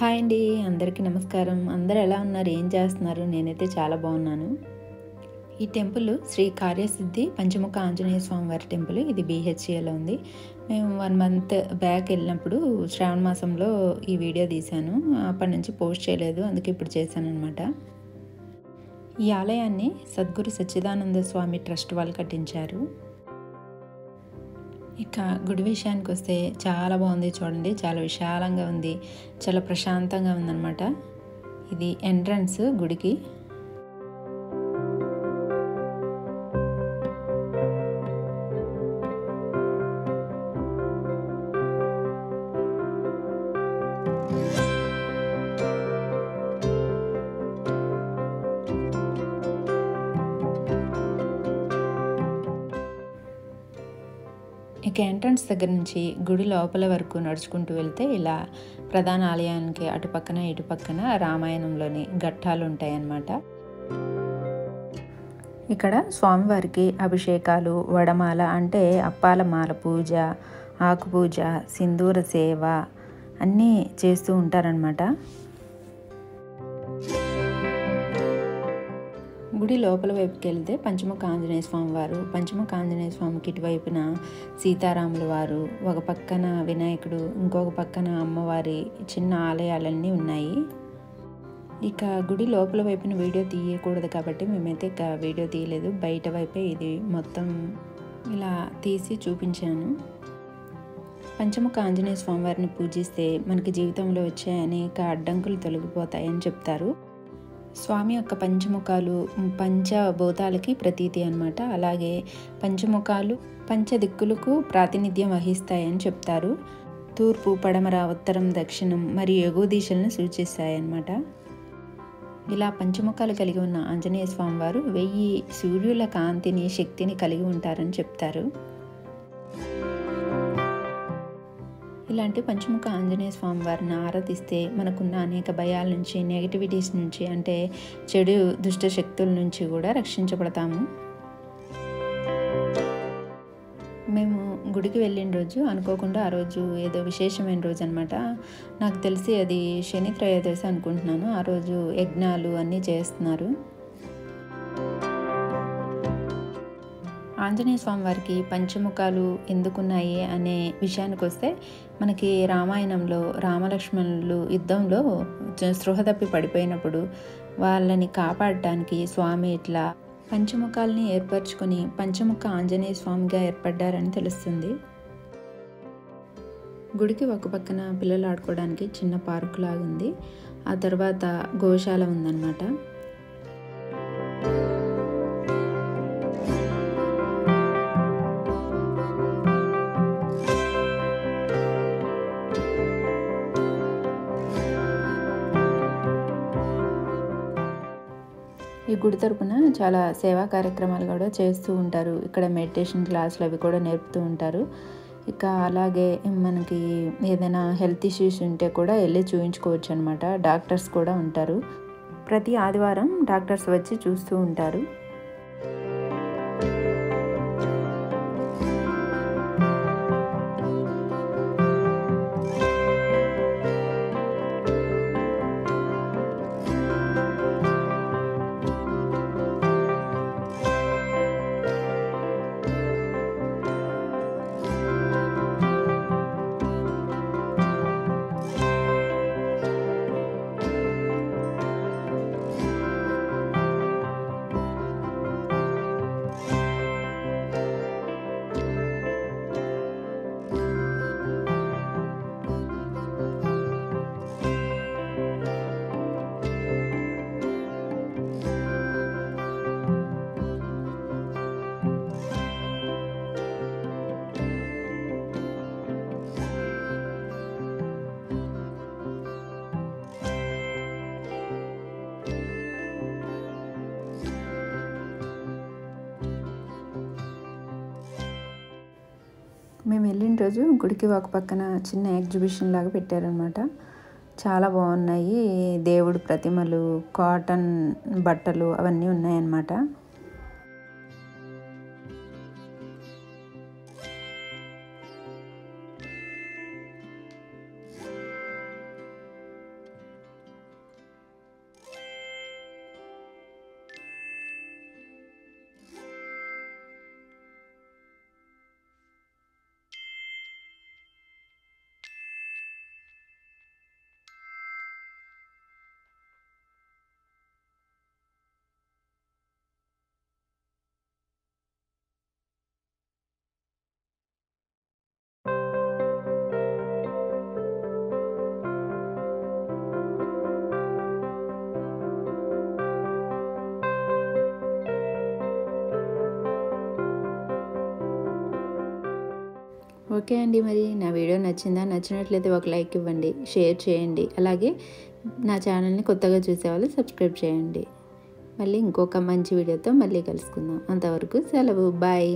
Hi అండి, అందరికీ నమస్కారం. అందరూ ఎలా ఉన్నారు, ఏం చేస్తున్నారు? నేనైతే చాలా బాగున్నాను. ఈ టెంపుల్ శ్రీ కార్యసిద్ధి పంచముఖ ఆంజనేయ స్వామి వారి టెంపుల్. ఇది BHCలో ఉంది. మేము 1 మంత్ బ్యాక్ వెళ్ళినప్పుడు శ్రావణ మాసంలో ఈ వీడియో తీశాను. అప్పటి నుంచి పోస్ట్ చేయలేదు, అందుకే ఇప్పుడు చేశాను అనమాట. ఈ ఆలయాన్ని సద్గురు సచ్చిదానంద స్వామి ట్రస్ట్ వాళ్ళు కట్టించారు. ఇక గుడి విషయానికి వస్తే చాలా బాగుంది. చూడండి, చాలా విశాలంగా ఉంది, చాలా ప్రశాంతంగా ఉందన్నమాట. ఇది ఎంట్రన్స్ గుడికి. ఇక ఎంట్రన్స్ దగ్గర నుంచి గుడి లోపల వరకు నడుచుకుంటూ వెళ్తే ఇలా ప్రధాన ఆలయానికి అటుపక్కన ఇటుపక్కన రామాయణంలోని ఘట్టాలు ఉంటాయన్నమాట. ఇక్కడ స్వామివారికి అభిషేకాలు, వడమాల అంటే అప్పాల మాల పూజ, ఆకు పూజ, సింధూర సేవ అన్నీ చేస్తూ ఉంటారనమాట. గుడి లోపల వైపుకి వెళ్తే పంచముఖ ఆంజనేయ స్వామి వారు, పంచముఖ ఆంజనేయ స్వామికి ఇటువైపున సీతారాముల వారు, ఒక పక్కన వినాయకుడు, ఇంకొక పక్కన అమ్మవారి చిన్న ఆలయాలన్నీ ఉన్నాయి. ఇక గుడి లోపల వైపున వీడియో తీయకూడదు కాబట్టి మేమైతే ఇక వీడియో తీయలేదు. బయట వైపే ఇది మొత్తం ఇలా తీసి చూపించాను. పంచముఖ ఆంజనేయ స్వామి వారిని పూజిస్తే మనకి జీవితంలో వచ్చే అనేక అడ్డంకులు తొలగిపోతాయని చెప్తారు. స్వామి యొక్క పంచముఖాలు పంచభూతాలకి ప్రతీతి అన్నమాట. అలాగే పంచముఖాలు పంచదిక్కులకు ప్రాతినిధ్యం వహిస్తాయని చెప్తారు. తూర్పు, పడమర, ఉత్తరం, దక్షిణం మరియు ఎగువ దిశలను సూచిస్తాయన్నమాట. ఇలా పంచముఖాలు కలిగి ఉన్న ఆంజనేయ స్వామి వారు 1000 సూర్యుల కాంతిని, శక్తిని కలిగి ఉంటారని చెప్తారు. ఇలాంటి పంచముఖ ఆంజనేయ స్వామి వారిని ఆరాధిస్తే మనకున్న అనేక భయాల నుంచి, నెగిటివిటీస్ నుంచి, అంటే చెడు దుష్ట శక్తుల నుంచి కూడా రక్షించబడతాము. మేము గుడికి వెళ్ళిన రోజు అనుకోకుండా ఆ రోజు ఏదో విశేషమైన రోజు అనమాట. నాకు తెలిసి అది శని త్రయోదశి అనుకుంటున్నాను. ఆ రోజు యజ్ఞాలు అన్నీ చేస్తున్నారు. ఆంజనేయ స్వామి వారికి పంచముఖాలు ఎందుకున్నాయి అనే విషయానికి వస్తే, మనకి రామాయణంలో రామలక్ష్మణులు యుద్ధంలో స్పృహ తప్పి పడిపోయినప్పుడు వాళ్ళని కాపాడటానికి స్వామి ఇట్లా పంచముఖాలని ఏర్పరచుకొని పంచముఖ ఆంజనేయ స్వామిగా ఏర్పడ్డారని తెలుస్తుంది. గుడికి ఒక పక్కన పిల్లలు ఆడుకోవడానికి చిన్న పార్కు లాగుంది. ఆ తర్వాత గోశాల ఉందన్నమాట. ఈ గుడి తరపున చాలా సేవా కార్యక్రమాలు కూడా చేస్తూ ఉంటారు. ఇక్కడ మెడిటేషన్ క్లాసులు అవి కూడా నేర్పుతూ ఉంటారు. ఇక అలాగే మనకి ఏదైనా హెల్త్ ఇష్యూస్ ఉంటే కూడా వెళ్ళి చూపించుకోవచ్చు అనమాట. డాక్టర్స్ కూడా ఉంటారు. ప్రతి ఆదివారం డాక్టర్స్ వచ్చి చూస్తూ ఉంటారు. మేము వెళ్ళిన రోజు గుడికి ఒక పక్కన చిన్న ఎగ్జిబిషన్ లాగా పెట్టారనమాట. చాలా బాగున్నాయి. దేవుడు ప్రతిమలు, కాటన్ బట్టలు అవన్నీ ఉన్నాయన్నమాట. ఓకే అండి, మరి నా వీడియో నచ్చిందా? నచ్చినట్లయితే ఒక లైక్ ఇవ్వండి, షేర్ చేయండి. అలాగే నా ఛానల్ని కొత్తగా చూసేవాళ్ళు సబ్స్క్రైబ్ చేయండి. మళ్ళీ ఇంకొక మంచి వీడియోతో మళ్ళీ కలుసుకుందాం. అంతవరకు సెలవు, బాయ్.